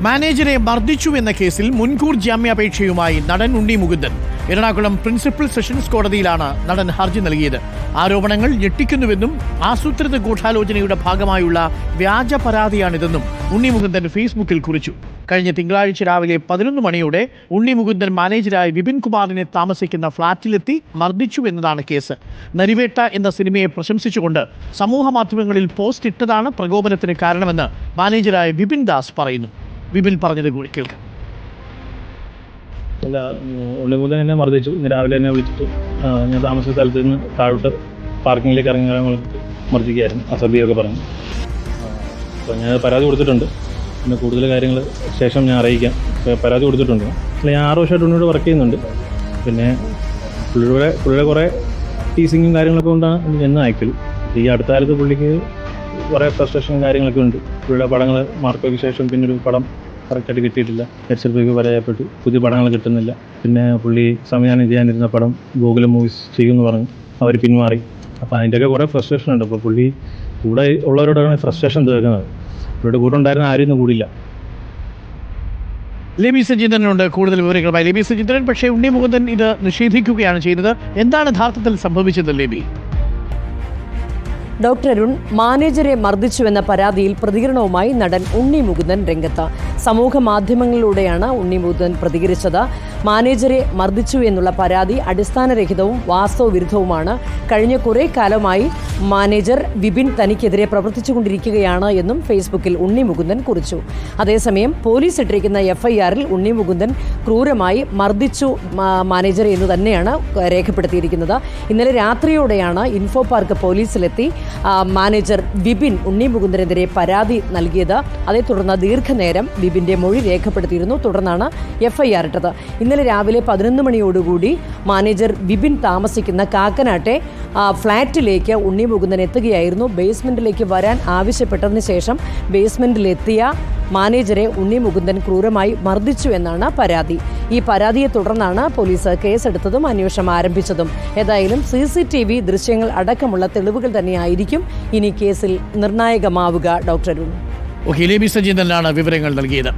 മാനേജരെ മർദ്ദിച്ചു എന്ന കേസിൽ മുൻകൂർ ജാമ്യാപേക്ഷയുമായി നടൻ ഉണ്ണി മുകുന്ദൻ. എറണാകുളം പ്രിൻസിപ്പൽ സെഷൻസ് കോടതിയിലാണ് നടൻ ഹർജി നൽകിയത്. ആരോപണങ്ങൾ ഞെട്ടിക്കുന്നുവെന്നും ആസൂത്രിത ഗൂഢാലോചനയുടെ ഭാഗമായുള്ള വ്യാജ പരാതിയാണിതെന്നും ഉണ്ണി മുകുന്ദൻ ഫേസ്ബുക്കിൽ കുറിച്ചു. കഴിഞ്ഞ തിങ്കളാഴ്ച രാവിലെ 11 മണിയോടെ ഉണ്ണി മുകുന്ദൻ മാനേജരായ വിപിൻ കുമാറിനെ താമസിക്കുന്ന ഫ്ളാറ്റിലെത്തി മർദ്ദിച്ചു എന്നതാണ് കേസ്. നരിവേട്ട എന്ന സിനിമയെ പ്രശംസിച്ചുകൊണ്ട് സമൂഹ മാധ്യമങ്ങളിൽ പോസ്റ്റ് ഇട്ടതാണ് പ്രകോപനത്തിന് കാരണമെന്ന് മാനേജരായ വിപിൻ ദാസ് പറയുന്നു. വിപിൻ പറഞ്ഞത് കൂടി കേൾക്കാം. അല്ല, ഉണ്ണിമുതൻ എന്നെ മർദ്ദിച്ചു. ഇന്ന് രാവിലെ എന്നെ വിളിച്ചിട്ട് ഞാൻ താമസിച്ച സ്ഥലത്ത് നിന്ന് താഴോട്ട് പാർക്കിങ്ങിലേക്ക് ഇറങ്ങി മർദ്ദിക്കുകയായിരുന്നു, അസഭ്യമൊക്കെ പറഞ്ഞു. അപ്പോൾ ഞാൻ പരാതി കൊടുത്തിട്ടുണ്ട്. പിന്നെ കൂടുതൽ കാര്യങ്ങൾ ശേഷം ഞാൻ അറിയിക്കാം. പരാതി കൊടുത്തിട്ടുണ്ട്. അല്ല, ഞാൻ 6 വർഷമായിട്ട് ഉണ്ണിയോട് വർക്ക് ചെയ്യുന്നുണ്ട്. പിന്നെ പുള്ളിയുടെ കുറേ ടീസിങ്ങും കാര്യങ്ങളൊക്കെ കൊണ്ടാണ് എന്നെ അയക്കൽ. ഈ അടുത്ത കാലത്ത് പുള്ളിക്ക് കുറേ ഫ്രസ്ട്രേഷനും കാര്യങ്ങളൊക്കെ ഉണ്ട്. പുള്ളിയുടെ പടങ്ങൾ മാർക്കോയ്ക്ക് ശേഷം പിന്നൊരു പടം കറക്റ്റായിട്ട് കിട്ടിയിട്ടില്ല. എച്ച് പരാജയപ്പെട്ടു. പുതിയ പടങ്ങൾ കിട്ടുന്നില്ല. പിന്നെ പുള്ളി സംവിധാനം ചെയ്യാനിരുന്ന പടം ഗൂഗിൾ മൂവീസ് ചെയ്യുമെന്ന് പറഞ്ഞു. അവർ പിന്മാറി. അപ്പോൾ അതിൻ്റെയൊക്കെ കുറേ ഫ്രസ്ട്രേഷൻ ഉണ്ട്. അപ്പോൾ പുള്ളി കൂടെ ഉള്ളവരോടാണ് ഫ്രസ്ട്രേഷൻ തീർക്കുന്നത്. പുള്ളിയുടെ കൂടെ ഉണ്ടായിരുന്ന ആരും ഇന്ന് കൂടില്ല. ലേബി സജീന്ദ്രനുണ്ട് കൂടുതൽ വിവരങ്ങളുമായി. ലേബി സജീന്ദ്രൻ, പക്ഷേ ഉണ്ണി മുകുന്ദൻ ഇത് നിഷേധിക്കുകയാണ് ചെയ്തത്. എന്താണ് യഥാർത്ഥത്തിൽ സംഭവിച്ചത് ലേബി? ഡോക്ടർ അരുൺ, മാനേജരെ മർദ്ദിച്ചുവെന്ന പരാതിയിൽ പ്രതികരണവുമായി നടൻ ഉണ്ണി മുകുന്ദൻ രംഗത്ത്. സമൂഹ മാധ്യമങ്ങളിലൂടെയാണ് ഉണ്ണി മുകുന്ദൻ പ്രതികരിച്ചത്. മാനേജരെ മർദ്ദിച്ചു എന്നുള്ള പരാതി അടിസ്ഥാനരഹിതവും വാസ്തവവിരുദ്ധവുമാണ്. കഴിഞ്ഞ കുറേ കാലമായി മാനേജർ വിപിൻ തനിക്കെതിരെ പ്രവർത്തിച്ചുകൊണ്ടിരിക്കുകയാണ് എന്നും ഫേസ്ബുക്കിൽ ഉണ്ണി മുകുന്ദൻ കുറിച്ചു. അതേസമയം പോലീസ് ഇട്ടിരിക്കുന്ന FIR-ൽ ഉണ്ണി മുകുന്ദൻ ക്രൂരമായി മർദ്ദിച്ചു മാനേജറെ എന്ന് തന്നെയാണ് രേഖപ്പെടുത്തിയിരിക്കുന്നത്. ഇന്നലെ രാത്രിയോടെയാണ് ഇൻഫോ പാർക്ക് പോലീസിലെത്തി മാനേജർ വിപിൻ ഉണ്ണി മുകുന്ദനെതിരെ പരാതി നൽകിയത്. അതേ തുടർന്ന് ദീർഘനേരം വിപിൻ്റെ മൊഴി രേഖപ്പെടുത്തിയിരുന്നു. തുടർന്നാണ് FIR ഇട്ടത്. ഇന്നലെ രാവിലെ 11 മണിയോടുകൂടി മാനേജർ വിപിൻ താമസിക്കുന്ന കാക്കനാട്ടെ ഫ്ളാറ്റിലേക്ക് ഉണ്ണി മുകുന്ദൻ എത്തുകയായിരുന്നു. ബേസ്മെൻറ്റിലേക്ക് വരാൻ ആവശ്യപ്പെട്ടതിന് ശേഷം ബേസ്മെൻറ്റിലെത്തിയ മാനേജരെ ഉണ്ണി മുകുന്ദൻ ക്രൂരമായി മർദ്ദിച്ചു എന്നാണ് പരാതി. ഈ പരാതിയെ തുടർന്നാണ് പോലീസ് കേസെടുത്തതും അന്വേഷണം ആരംഭിച്ചതും. ഏതായാലും CCTV ദൃശ്യങ്ങൾ അടക്കമുള്ള തെളിവുകൾ തന്നെയായിരിക്കും ഇനി കേസിൽ നിർണായകമാവുക. ഡോക്ടർ അരുൺ. ലേബി സജീന്ദ്രനാണ് വിവരങ്ങൾ നൽകിയത്.